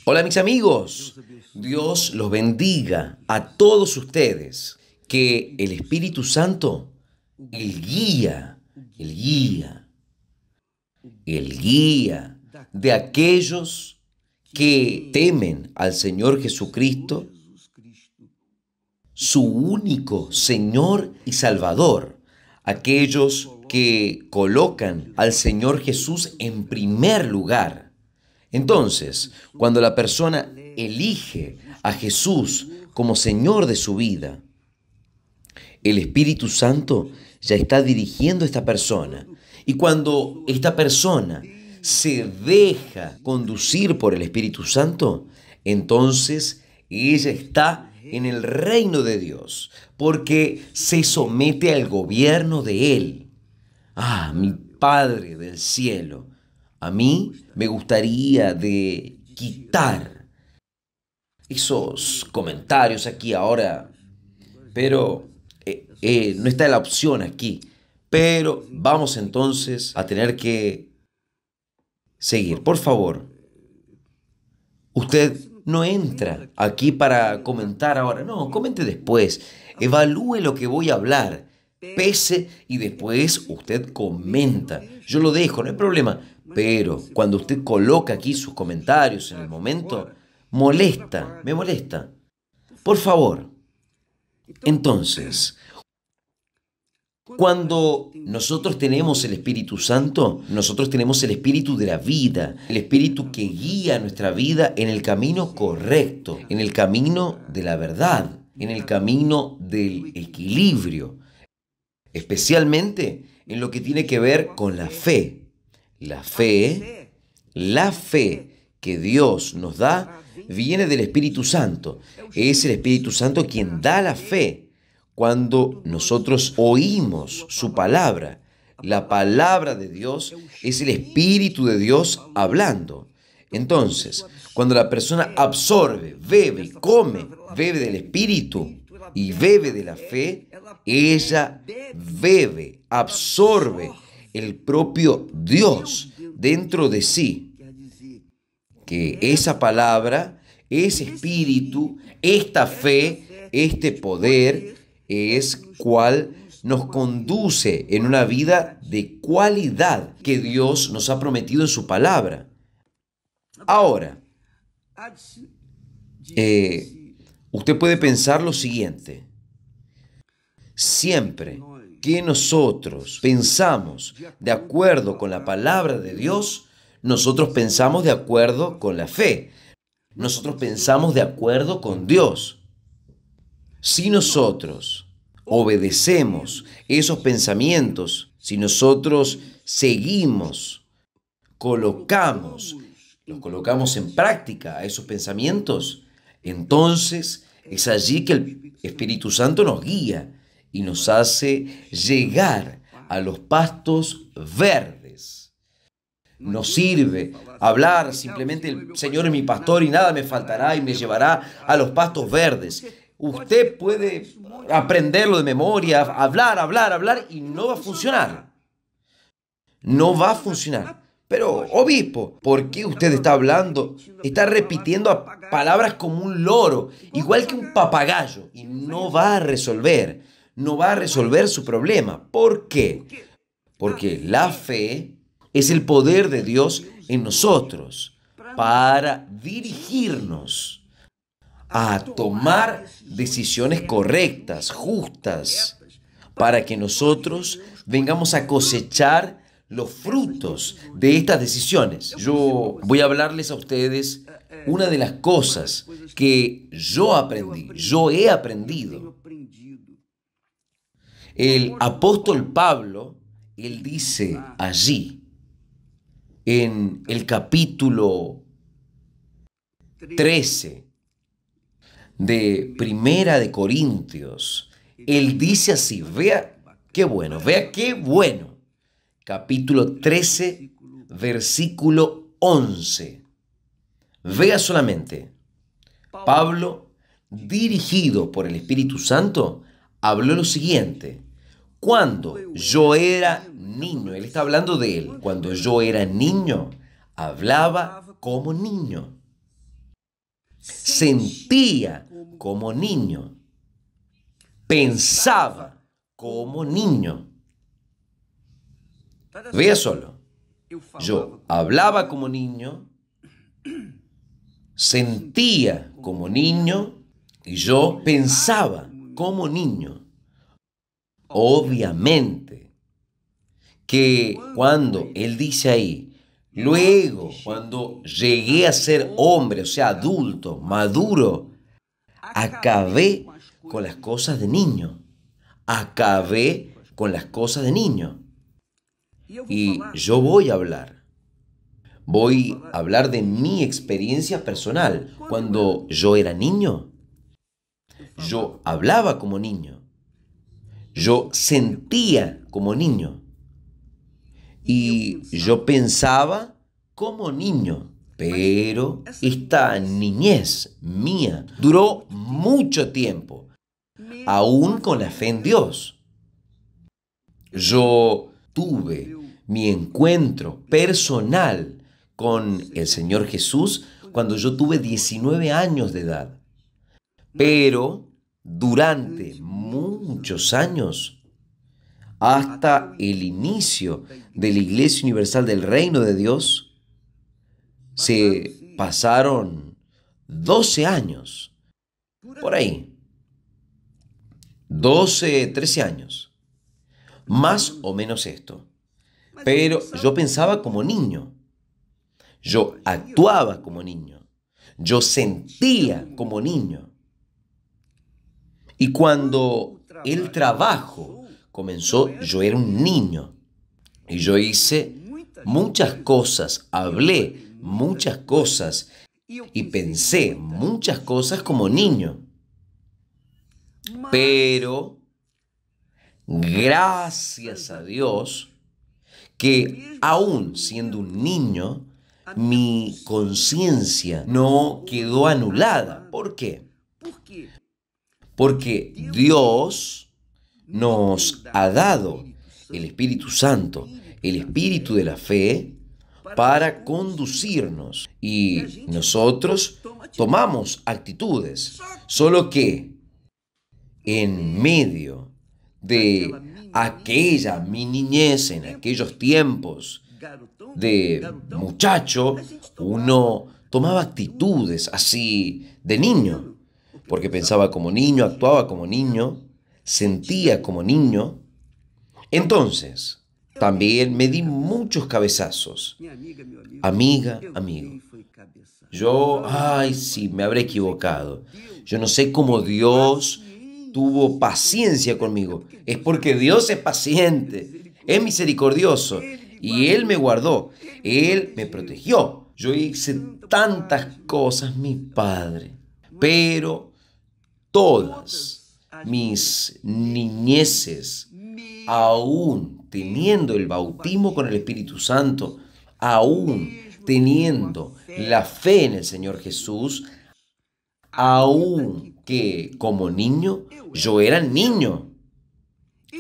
Hola mis amigos, Dios los bendiga a todos ustedes. Que el Espíritu Santo, el guía, el guía, el guía de aquellos que temen al Señor Jesucristo, su único Señor y Salvador, aquellos que colocan al Señor Jesús en primer lugar. Entonces, cuando la persona elige a Jesús como Señor de su vida, el Espíritu Santo ya está dirigiendo a esta persona. Y cuando esta persona se deja conducir por el Espíritu Santo, entonces ella está en el reino de Dios, porque se somete al gobierno de Él. Ah, mi Padre del cielo, a mí me gustaría de quitar esos comentarios aquí ahora, pero no está la opción aquí. Pero vamos entonces a tener que seguir. Por favor, usted no entra aquí para comentar ahora. No, comente después. Evalúe lo que voy a hablar. Pese y después usted comenta. Yo lo dejo, no hay problema. Pero cuando usted coloca aquí sus comentarios en el momento, molesta, me molesta. Por favor. Entonces, cuando nosotros tenemos el Espíritu Santo, nosotros tenemos el Espíritu de la vida, el Espíritu que guía nuestra vida en el camino correcto, en el camino de la verdad, en el camino del equilibrio, especialmente en lo que tiene que ver con la fe. La fe que Dios nos da viene del Espíritu Santo. Es el Espíritu Santo quien da la fe. Cuando nosotros oímos su palabra, la palabra de Dios es el Espíritu de Dios hablando. Entonces, cuando la persona absorbe, bebe, come, bebe del Espíritu y bebe de la fe, ella bebe, absorbe el propio Dios dentro de sí. Que esa palabra, ese espíritu, esta fe, este poder es cual nos conduce en una vida de cualidad que Dios nos ha prometido en su palabra. Ahora, usted puede pensar lo siguiente. Siempre que nosotros pensamos de acuerdo con la palabra de Dios, nosotros pensamos de acuerdo con la fe. Nosotros pensamos de acuerdo con Dios. Si nosotros obedecemos esos pensamientos, si nosotros seguimos, los colocamos en práctica a esos pensamientos, entonces es allí que el Espíritu Santo nos guía y nos hace llegar a los pastos verdes. No sirve hablar simplemente el Señor es mi pastor y nada me faltará y me llevará a los pastos verdes. Usted puede aprenderlo de memoria, hablar y no va a funcionar. No va a funcionar. Pero, obispo, ¿por qué usted está hablando? Está repitiendo palabras como un loro, igual que un papagayo, y no va a resolver. No va a resolver su problema. ¿Por qué? Porque la fe es el poder de Dios en nosotros para dirigirnos a tomar decisiones correctas, justas, para que nosotros vengamos a cosechar los frutos de estas decisiones. Yo voy a hablarles a ustedes una de las cosas que yo he aprendido. El apóstol Pablo, él dice allí, en el capítulo 13 de Primera de Corintios, él dice así, vea qué bueno. Capítulo 13, versículo 11. Vea solamente, Pablo, dirigido por el Espíritu Santo, habló lo siguiente. Cuando yo era niño, él está hablando de él, cuando yo era niño, hablaba como niño. sentía como niño, pensaba como niño. Vea solo, yo hablaba como niño, sentía como niño y yo pensaba como niño. Obviamente que cuando él dice ahí, luego cuando llegué a ser hombre, o sea, adulto, maduro, acabé con las cosas de niño. Acabé con las cosas de niño. Y yo voy a hablar de mi experiencia personal. Cuando yo era niño, yo hablaba como niño. Yo sentía como niño. Y yo pensaba como niño. Pero esta niñez mía duró mucho tiempo, aún con la fe en Dios. Yo tuve mi encuentro personal con el Señor Jesús cuando yo tuve 19 años de edad. Pero durante muchos años, hasta el inicio de la Iglesia Universal del Reino de Dios, se pasaron 12 años, por ahí, 12, 13 años, más o menos esto. Pero yo pensaba como niño, yo actuaba como niño, yo sentía como niño. Y cuando el trabajo comenzó, yo era un niño y yo hice muchas cosas, hablé muchas cosas y pensé muchas cosas como niño. Pero gracias a Dios que aún siendo un niño, mi conciencia no quedó anulada. ¿Por qué? Porque Dios nos ha dado el Espíritu Santo, el Espíritu de la fe, para conducirnos. Y nosotros tomamos actitudes, solo que en medio de mi niñez, en aquellos tiempos de muchacho, uno tomaba actitudes así de niño, porque pensaba como niño, actuaba como niño, sentía como niño. Entonces, también me di muchos cabezazos. Amiga, amigo, yo, sí, me habré equivocado. Yo no sé cómo Dios tuvo paciencia conmigo. Es porque Dios es paciente, es misericordioso y Él me guardó, Él me protegió. Yo hice tantas cosas, mi Padre, pero todas mis niñeces, aún teniendo el bautismo con el Espíritu Santo, aún teniendo la fe en el Señor Jesús, aún que como niño yo era niño.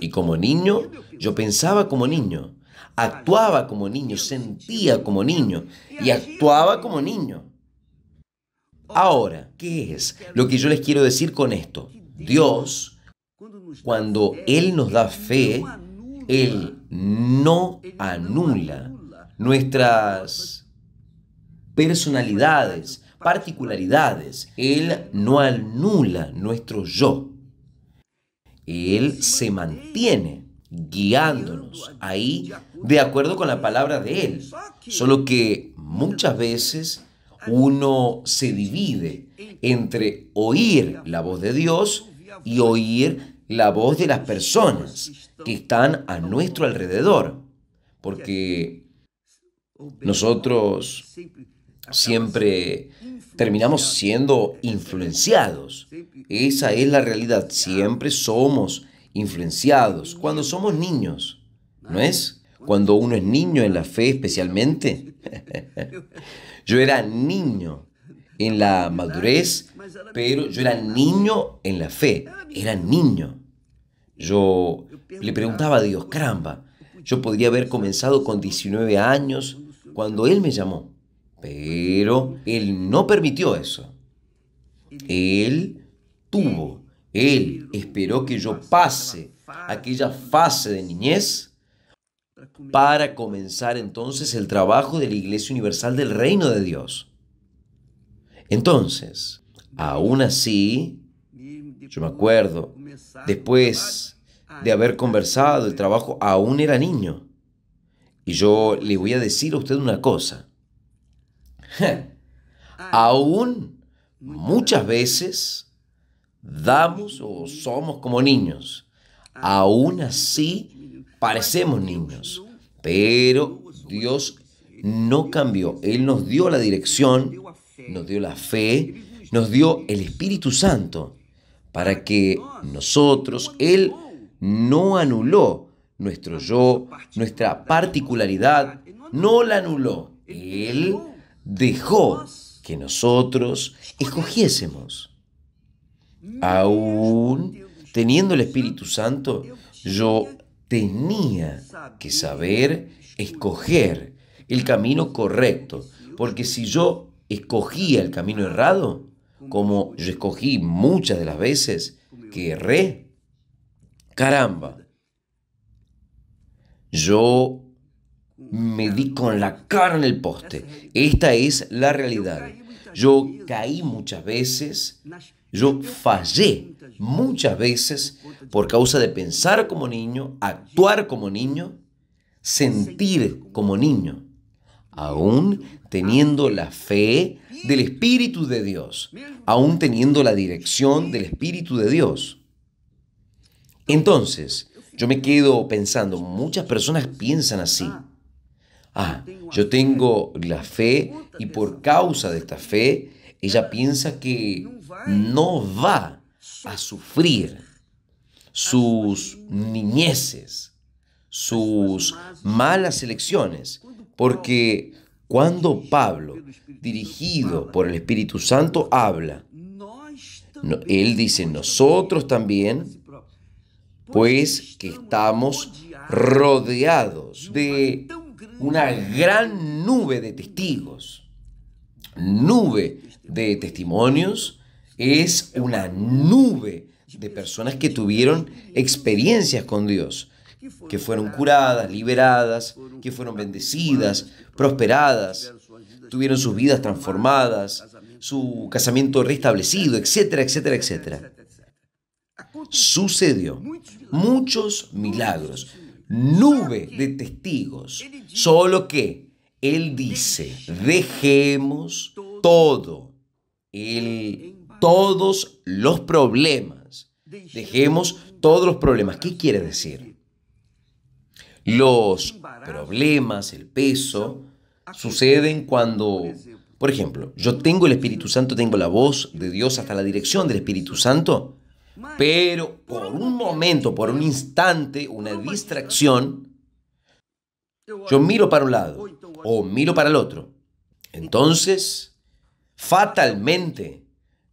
Y como niño yo pensaba como niño, actuaba como niño, sentía como niño y actuaba como niño. Ahora, ¿qué es lo que yo les quiero decir con esto? Dios, cuando Él nos da fe, Él no anula nuestras personalidades, particularidades. Él no anula nuestro yo. Él se mantiene guiándonos ahí de acuerdo con la palabra de Él. Solo que muchas veces uno se divide entre oír la voz de Dios y oír la voz de las personas que están a nuestro alrededor. Porque nosotros siempre terminamos siendo influenciados. Esa es la realidad. Siempre somos influenciados cuando somos niños, ¿no es? Cuando uno es niño en la fe especialmente. Yo era niño en la madurez, pero yo era niño en la fe. Era niño. Yo le preguntaba a Dios, caramba, yo podría haber comenzado con 19 años cuando Él me llamó. Pero Él no permitió eso. Él Él esperó que yo pase aquella fase de niñez para comenzar entonces el trabajo de la Iglesia Universal del Reino de Dios. Entonces, aún así, yo me acuerdo, después de haber conversado el trabajo, aún era niño. Y yo le voy a decir a usted una cosa. Aún muchas veces damos o somos como niños. Aún así parecemos niños. Pero Dios no cambió. Él nos dio la dirección, nos dio la fe, nos dio el Espíritu Santo para que nosotros, Él no anuló nuestro yo, nuestra particularidad, no la anuló. Él dejó que nosotros escogiésemos. Aún teniendo el Espíritu Santo, yo tenía que saber escoger el camino correcto, porque si yo escogía el camino errado, como yo escogí muchas de las veces que erré, caramba, yo me di con la cara en el poste. Esta es la realidad. Yo caí muchas veces, yo fallé muchas veces por causa de pensar como niño, actuar como niño, sentir como niño, aún teniendo la fe del Espíritu de Dios, aún teniendo la dirección del Espíritu de Dios. Entonces, yo me quedo pensando, muchas personas piensan así. Yo tengo la fe y por causa de esta fe, ella piensa que no va a sufrir sus niñeces, sus malas elecciones, porque cuando Pablo, dirigido por el Espíritu Santo, habla, él dice, nosotros también, pues que estamos rodeados de una gran nube de testigos. Nube de testimonios es una nube de personas que tuvieron experiencias con Dios, que fueron curadas, liberadas, que fueron bendecidas, prosperadas, tuvieron sus vidas transformadas, su casamiento restablecido, etcétera, etcétera, etcétera. Sucedió muchos milagros, nube de testigos, solo que Él dice, dejemos todos los problemas, dejemos todos los problemas. ¿Qué quiere decir? Los problemas, el peso, suceden cuando, por ejemplo, yo tengo el Espíritu Santo, tengo la voz de Dios hasta la dirección del Espíritu Santo, pero por un momento, por un instante, una distracción, yo miro para un lado o miro para el otro. Entonces, fatalmente,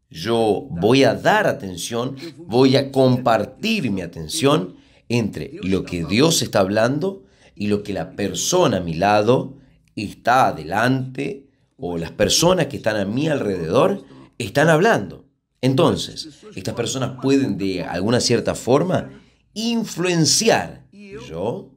yo voy a dar atención, voy a compartir mi atención entre lo que Dios está hablando y lo que la persona a mi lado está adelante o las personas que están a mi alrededor están hablando. Entonces, estas personas pueden de alguna cierta forma influenciar. Yo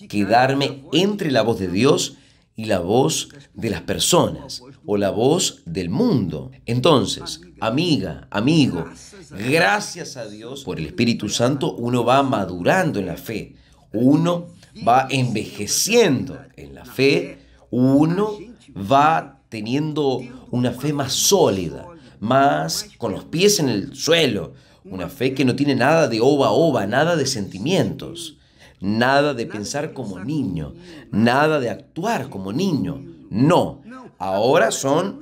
quedarme entre la voz de Dios y la voz de las personas o la voz del mundo. Entonces, amiga, amigo, gracias a Dios por el Espíritu Santo uno va madurando en la fe, uno va envejeciendo en la fe, uno va teniendo una fe más sólida, más con los pies en el suelo, una fe que no tiene nada de oba-oba, nada de sentimientos, nada de pensar como niño, nada de actuar como niño. No, ahora son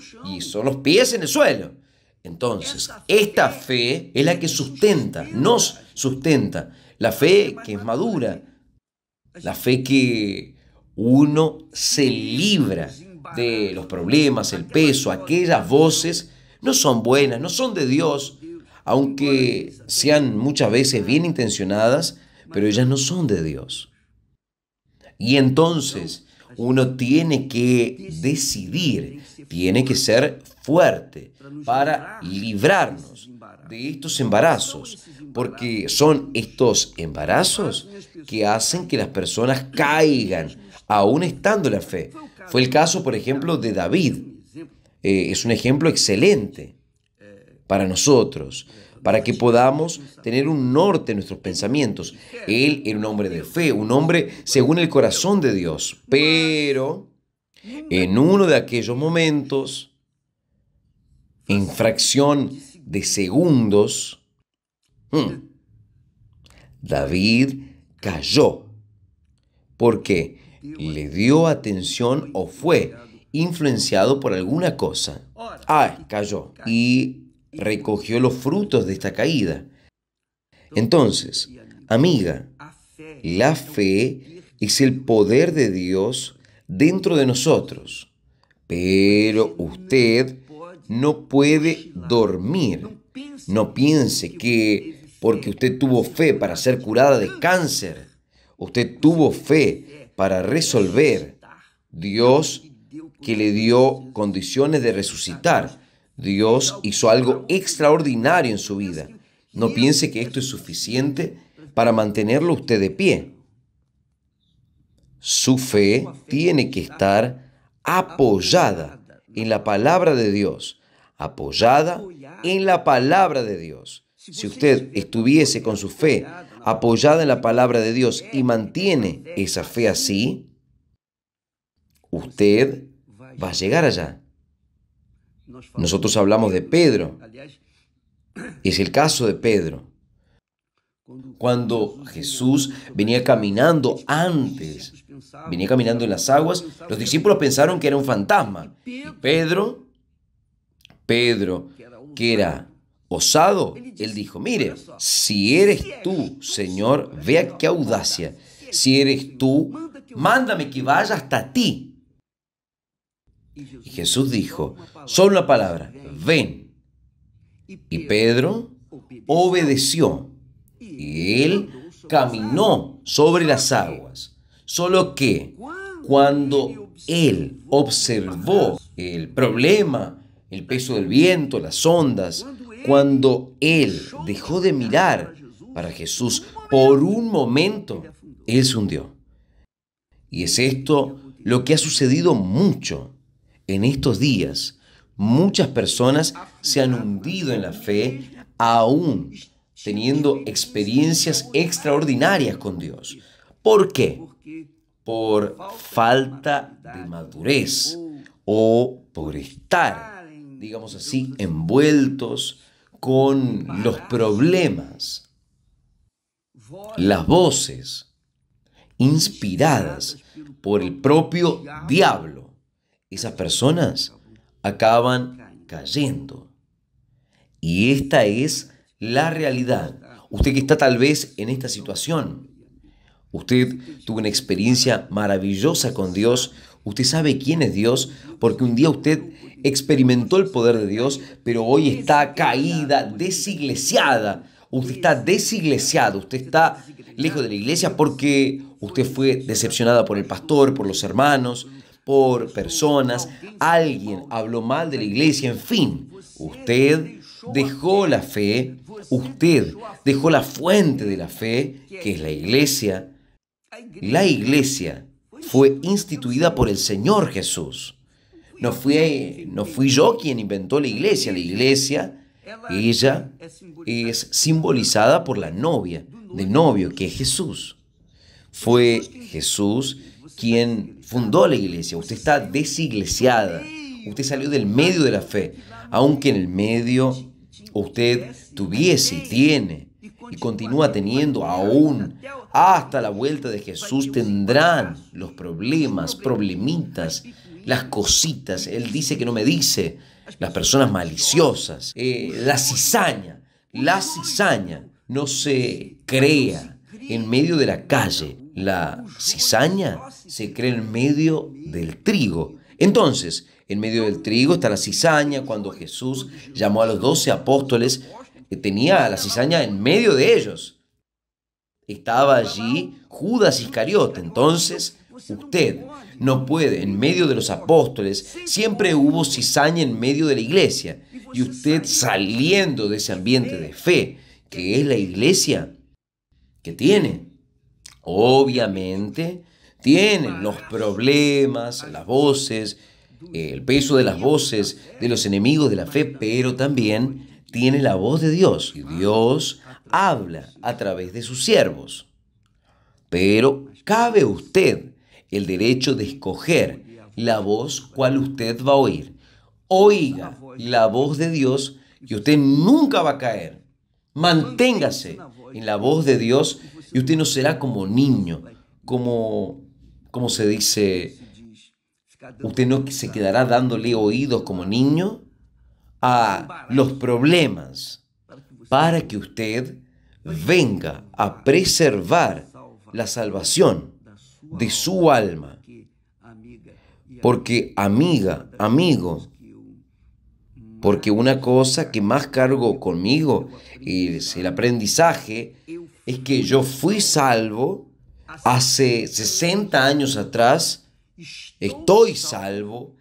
los pies en el suelo. Entonces, esta fe es la que sustenta, nos sustenta, la fe que es madura, la fe que uno se libra de los problemas, el peso, aquellas voces no son buenas, no son de Dios, aunque sean muchas veces bien intencionadas, pero ellas no son de Dios. Y entonces uno tiene que decidir, tiene que ser fuerte para librarnos de estos embarazos, porque son estos embarazos que hacen que las personas caigan, aún estando en la fe. Fue el caso, por ejemplo, de David. Es un ejemplo excelente para nosotros, para que podamos tener un norte en nuestros pensamientos. Él era un hombre de fe, un hombre según el corazón de Dios, pero en uno de aquellos momentos, en fracción de segundos, David cayó. ¿Por qué? Le dio atención o fue influenciado por alguna cosa. Cayó y recogió los frutos de esta caída. Entonces, amiga, la fe es el poder de Dios dentro de nosotros, pero usted no puede dormir. No piense que porque usted tuvo fe para ser curada de cáncer, usted tuvo fe para resolver, Dios que le dio condiciones de resucitar. Dios hizo algo extraordinario en su vida. No piense que esto es suficiente para mantenerlo usted de pie. Su fe tiene que estar apoyada en la palabra de Dios. Apoyada en la palabra de Dios. Si usted estuviese con su fe apoyada en la palabra de Dios y mantiene esa fe así, usted va a llegar allá. Nosotros hablamos de Pedro. Es el caso de Pedro. Cuando Jesús venía caminando venía caminando en las aguas, los discípulos pensaron que era un fantasma. Y Pedro, que era osado, él dijo, mire, si eres tú, Señor, vea qué audacia. Si eres tú, mándame que vaya hasta ti. Y Jesús dijo, solo una palabra, ven. Y Pedro obedeció. Y él caminó sobre las aguas. Solo que cuando él observó el problema, el peso del viento, las ondas, cuando él dejó de mirar para Jesús por un momento, él se hundió. Y es esto lo que ha sucedido mucho en estos días. Muchas personas se han hundido en la fe, aún teniendo experiencias extraordinarias con Dios. ¿Por qué? Por falta de madurez o por estar, digamos así, envueltos con los problemas. Las voces inspiradas por el propio diablo, esas personas acaban cayendo. Y esta es la realidad. Usted que está tal vez en esta situación, usted tuvo una experiencia maravillosa con Dios, usted sabe quién es Dios, porque un día usted experimentó el poder de Dios, pero hoy está caída, desiglesiada. Usted está desiglesiado, usted está lejos de la iglesia porque usted fue decepcionada por el pastor, por los hermanos, por personas, alguien habló mal de la iglesia, en fin, usted dejó la fe, usted dejó la fuente de la fe, que es la iglesia. La iglesia fue instituida por el Señor Jesús. No fui yo quien inventó la iglesia. La iglesia, ella es simbolizada por la novia, del novio, que es Jesús. Fue Jesús quien fundó la iglesia. Usted está desiglesiada. Usted salió del medio de la fe, aunque en el medio usted tuviese y tiene y continúa teniendo aún hasta la vuelta de Jesús, tendrán los problemas, problemitas, las cositas. Él dice que no me dice, las personas maliciosas, la cizaña, no se crea en medio de la calle. La cizaña se crea en medio del trigo. Entonces, en medio del trigo está la cizaña. Cuando Jesús llamó a los 12 apóstoles, tenía la cizaña en medio de ellos. Estaba allí Judas Iscariote. Entonces, Usted no puede, en medio de los apóstoles, siempre hubo cizaña en medio de la iglesia. Y usted saliendo de ese ambiente de fe, que es la iglesia, ¿qué tiene? Obviamente, tienen los problemas, las voces, el peso de las voces de los enemigos de la fe, pero también tiene la voz de Dios. Y Dios habla a través de sus siervos. Pero cabe a usted el derecho de escoger la voz cual usted va a oír. Oiga la voz de Dios y usted nunca va a caer. Manténgase en la voz de Dios y usted no será como niño, como se dice, usted no se quedará dándole oídos como niño a los problemas para que usted venga a preservar la salvación de su alma. Porque amiga, amigo, porque una cosa que más cargo conmigo es el aprendizaje, es que yo fui salvo hace 60 años atrás, estoy salvo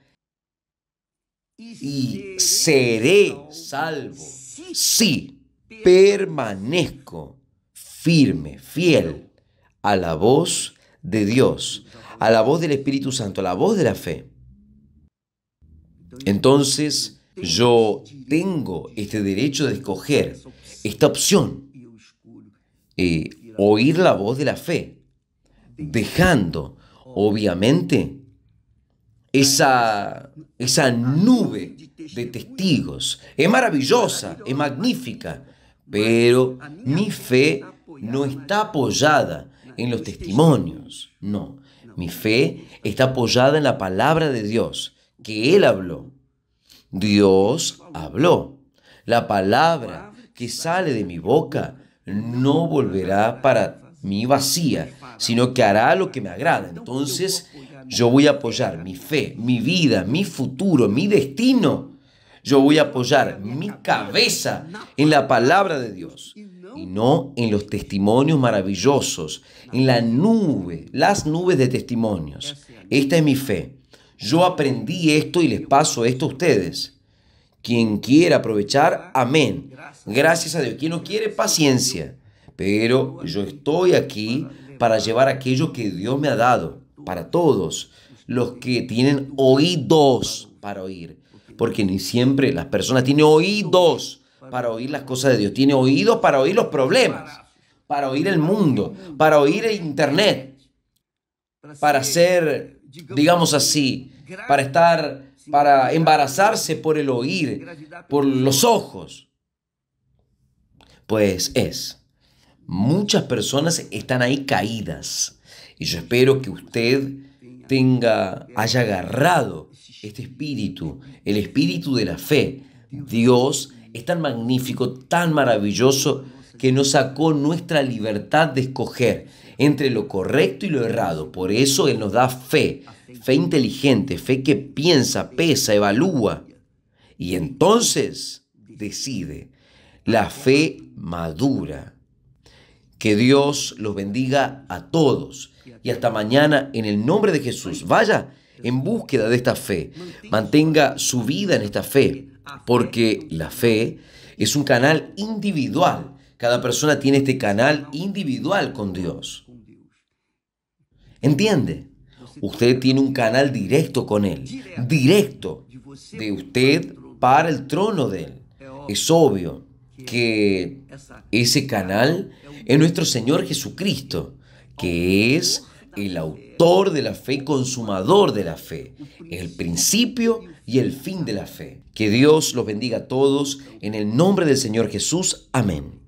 y seré salvo si permanezco firme, fiel a la voz de Dios, a la voz del Espíritu Santo, a la voz de la fe. Entonces, yo tengo este derecho de escoger esta opción, oír la voz de la fe, dejando, obviamente, esa nube de testigos. Es maravillosa, es magnífica, pero mi fe no está apoyada en los testimonios, no. Mi fe está apoyada en la palabra de Dios, que Él habló. Dios habló. La palabra que sale de mi boca no volverá para mí vacía, sino que hará lo que me agrada. Entonces, yo voy a apoyar mi fe, mi vida, mi futuro, mi destino. Yo voy a apoyar mi cabeza en la palabra de Dios y no en los testimonios maravillosos, en la nube, las nubes de testimonios. Esta es mi fe. Yo aprendí esto y les paso esto a ustedes. Quien quiera aprovechar, amén. Gracias a Dios. Quien no quiere, paciencia. Pero yo estoy aquí para llevar aquello que Dios me ha dado, para todos los que tienen oídos para oír. Porque ni siempre las personas tienen oídos para oír las cosas de Dios. Tienen oídos para oír los problemas, para oír el mundo, para oír el internet, para ser, digamos así, para embarazarse por el oír, por los ojos. Pues muchas personas están ahí caídas. Y yo espero que usted haya agarrado este espíritu, el espíritu de la fe. Dios es tan magnífico, tan maravilloso, que nos sacó nuestra libertad de escoger entre lo correcto y lo errado. Por eso Él nos da fe, fe inteligente, fe que piensa, pesa, evalúa. Y entonces decide. La fe madura. Que Dios los bendiga a todos. Y hasta mañana en el nombre de Jesús. Vaya en búsqueda de esta fe. Mantenga su vida en esta fe. Porque la fe es un canal individual. Cada persona tiene este canal individual con Dios. ¿Entiende? Usted tiene un canal directo con Él. Directo de usted para el trono de Él. Es obvio que ese canal es nuestro Señor Jesucristo, que es el autor de la fe y consumador de la fe, el principio y el fin de la fe. Que Dios los bendiga a todos en el nombre del Señor Jesús. Amén.